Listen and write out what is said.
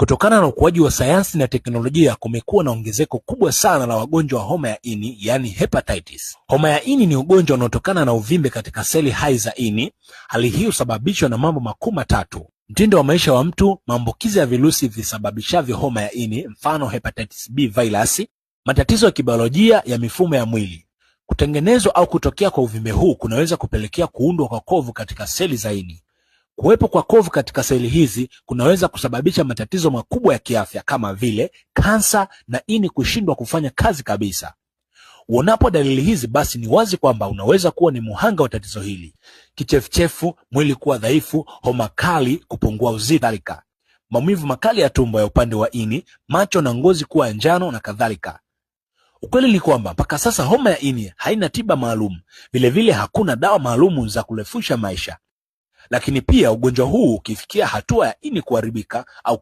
Kutokana na ukuaji wa sayansi na teknolojia, kumekuwa na ongezeko kubwa sana la wagonjwa wa homa ya ini, yani hepatitis. Homa ya ini ni ugonjwa unaotokana na uvimbe katika seli hai za ini. Hali hii husababishwa na mambo makuu matatu: mtindo wa maisha wa mtu, maambukizi ya virusi visababishavyo homa ya ini, mfano hepatitis B virus, matatizo ya kibiolojia ya mifumo ya mwili. Kutengenezwa au kutokea kwa uvimbe huu kunaweza kupelekea kuundwa kwa kovu katika seli za ini. Kuwepo kwa kovu katika seli hizi kunaweza kusababisha matatizo makubwa ya kiafya kama vile kansa na ini kushindwa kufanya kazi kabisa. Uonapo dalili hizi, basi ni wazi kwamba unaweza kuwa ni muhanga wa tatizo hili: kichefuchefu, mwili kuwa dhaifu, homa kali, kupungua uzito, maumivu makali ya tumbo ya upande wa ini, macho na ngozi kuwa njano na kadhalika. Ukweli ni kwamba mpaka sasa homa ya ini haina tiba maalum. Vilevile hakuna dawa maalumu za kurefusha maisha. Lakini pia ugonjwa huu ukifikia hatua ya ini kuharibika au